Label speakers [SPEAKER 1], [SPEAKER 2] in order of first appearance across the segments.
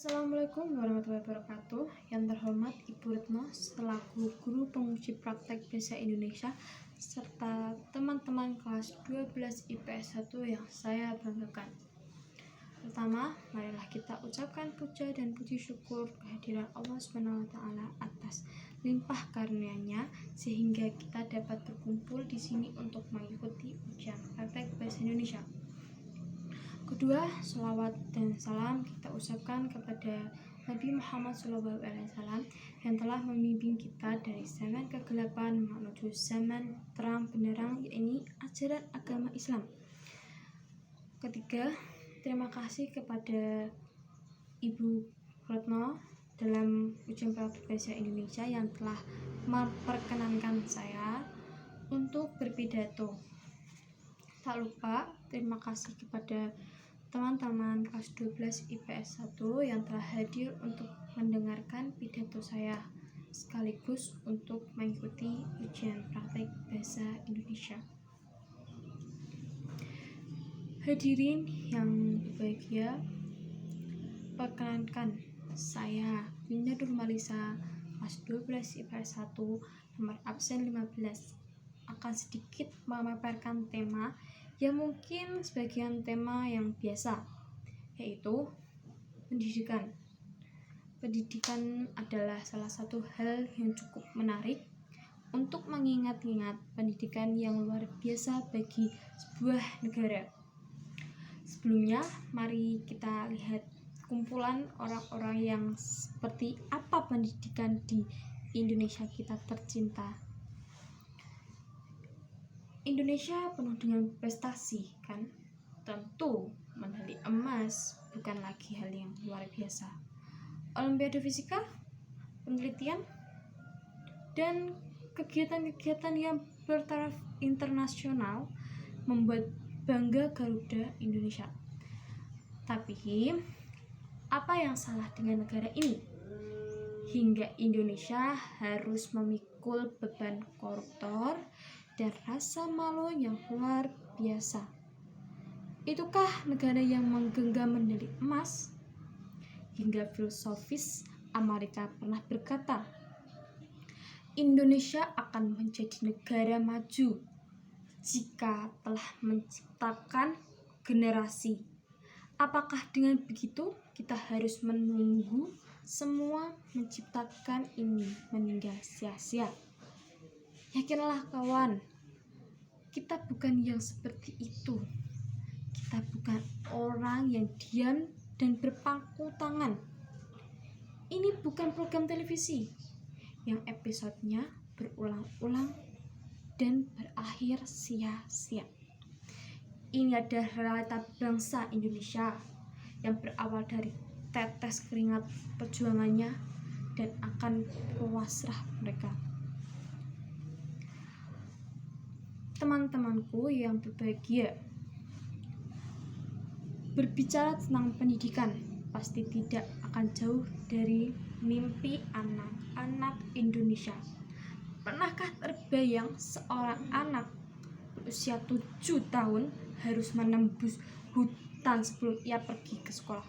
[SPEAKER 1] Assalamualaikum warahmatullahi wabarakatuh. Yang terhormat Ibu Retno selaku Guru Penguji Praktek Bahasa Indonesia serta teman-teman kelas 12 IPS 1 yang saya banggakan. Pertama, marilah kita ucapkan puja dan puji syukur kehadiran Allah SWT atas limpah karunia-Nya sehingga kita dapat berkumpul di sini untuk mengikuti ujian praktek bahasa Indonesia. Kedua, sholawat dan salam kita ucapkan kepada Nabi Muhammad SAW yang telah membimbing kita dari zaman kegelapan menuju zaman terang benderang, yakni ajaran agama Islam. Ketiga, terima kasih kepada Ibu Retno dalam ujian praktek bahasa Indonesia yang telah memperkenankan saya untuk berpidato. Tak lupa terima kasih kepada teman-teman kelas 12 IPS 1 yang telah hadir untuk mendengarkan pidato saya sekaligus untuk mengikuti ujian praktek bahasa Indonesia. Hadirin yang berbahagia, perkenankan saya Winda Nurmalisa kelas 12 IPS 1 nomor absen 15 akan sedikit memaparkan tema yang mungkin sebagian tema yang biasa, yaitu pendidikan. Pendidikan adalah salah satu hal yang cukup menarik untuk mengingat-ingat pendidikan yang luar biasa bagi sebuah negara. Sebelumnya, mari kita lihat kumpulan orang-orang yang seperti apa pendidikan di Indonesia kita tercinta. Indonesia penuh dengan prestasi, kan? Tentu medali emas bukan lagi hal yang luar biasa. Olimpiade fisika, penelitian, dan kegiatan-kegiatan yang bertaraf internasional membuat bangga Garuda Indonesia. Tapi, apa yang salah dengan negara ini? Hingga Indonesia harus memikul beban koruptor dan rasa malu yang luar biasa. Itukah negara yang menggenggam medali emas? Hingga filosofis Amerika pernah berkata, Indonesia akan menjadi negara maju jika telah menciptakan generasi. Apakah dengan begitu kita harus menunggu semua menciptakan ini meninggal sia-sia? Yakinlah kawan, kita bukan yang seperti itu. Kita bukan orang yang diam dan berpangku tangan. Ini bukan program televisi yang episodenya berulang-ulang dan berakhir sia-sia. Ini adalah realita bangsa Indonesia yang berawal dari tetes keringat perjuangannya dan akan pasrah mereka. Teman-temanku yang berbahagia, berbicara tentang pendidikan pasti tidak akan jauh dari mimpi anak-anak Indonesia. Pernahkah terbayang seorang anak berusia 7 tahun harus menembus hutan sebelum ia pergi ke sekolah?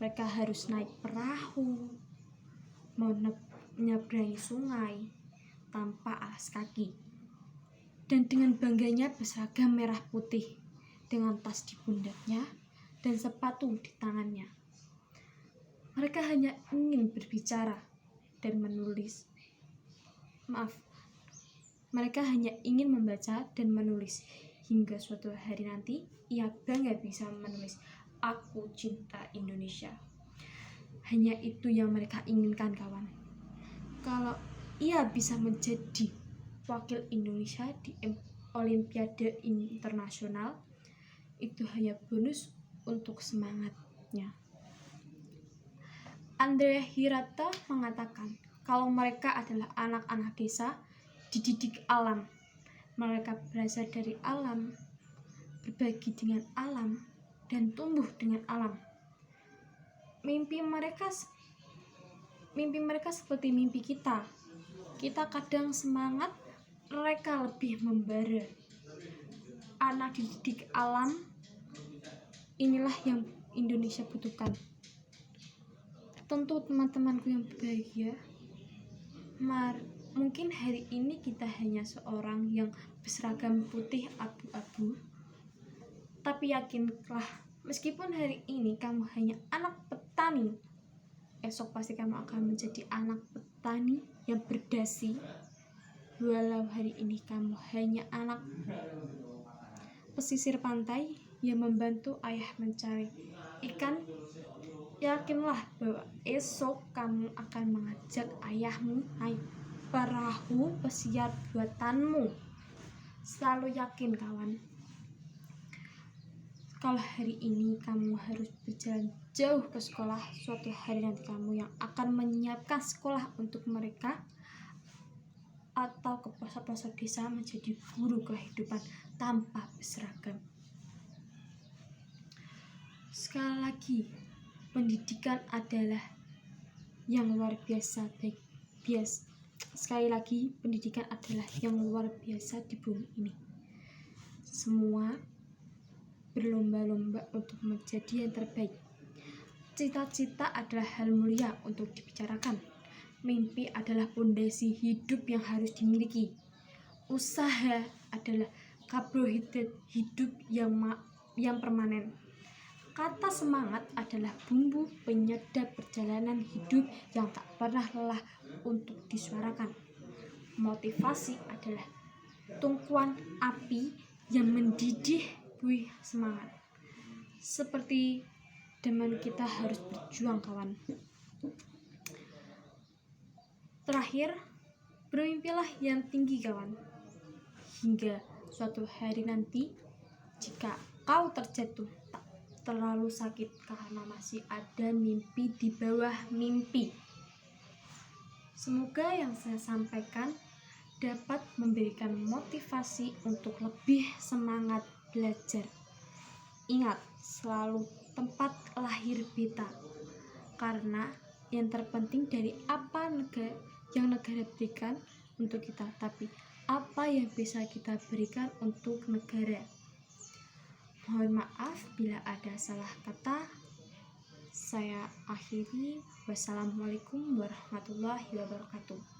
[SPEAKER 1] Mereka harus naik perahu, menyeberangi sungai tanpa alas kaki, dan dengan bangganya berseragam merah putih dengan tas di pundaknya dan sepatu di tangannya. Mereka hanya ingin berbicara dan menulis. Mereka hanya ingin membaca dan menulis hingga suatu hari nanti ia bangga bisa menulis Aku Cinta Indonesia. Hanya itu yang mereka inginkan, kawan. Kalau ia bisa menjadi wakil Indonesia di Olimpiade internasional, itu hanya bonus untuk semangatnya. Andrea Hirata mengatakan kalau mereka adalah anak-anak desa dididik alam. Mereka belajar dari alam, berbagi dengan alam, dan tumbuh dengan alam. Mimpi mereka seperti mimpi kita. Kita kadang semangat, mereka lebih membara. Anak dididik alam, inilah yang Indonesia butuhkan. tentu teman-temanku yang berbahagia, mungkin hari ini kita hanya seorang yang berseragam putih abu-abu, tapi yakinlah, meskipun hari ini kamu hanya anak petani, esok pasti kamu akan menjadi anak petani yang berdasi. Walau hari ini kamu hanya anak pesisir pantai yang membantu ayah mencari ikan, yakinlah bahwa esok kamu akan mengajak ayahmu naik perahu pesiar buatanmu. Selalu yakin, kawan. Kalau hari ini kamu harus berjalan jauh ke sekolah, suatu hari nanti kamu yang akan menyiapkan sekolah untuk mereka, atau ke pelosok-pelosok desa menjadi guru kehidupan tanpa berseragam. Sekali lagi, pendidikan adalah yang luar biasa sekali lagi, pendidikan adalah yang luar biasa di bumi ini. Semua berlomba-lomba untuk menjadi yang terbaik. Cita-cita adalah hal mulia untuk dibicarakan. Mimpi adalah fondasi hidup yang harus dimiliki. Usaha adalah karbohidrat hidup yang permanen. Kata semangat adalah bumbu penyedap perjalanan hidup yang tak pernah lelah untuk disuarakan. Motivasi adalah tungkuan api yang mendidih buih semangat. Seperti zaman kita harus berjuang, kawan. Terakhir, bermimpilah yang tinggi, kawan. Hingga suatu hari nanti, jika kau terjatuh, tak terlalu sakit karena masih ada mimpi di bawah mimpi. Semoga yang saya sampaikan dapat memberikan motivasi untuk lebih semangat belajar. Ingat, selalu tempat lahir beta, karena yang terpenting dari apa yang negara berikan untuk kita, tapi apa yang bisa kita berikan untuk negara. Mohon maaf bila ada salah kata. Saya akhiri. Wassalamualaikum warahmatullahi wabarakatuh.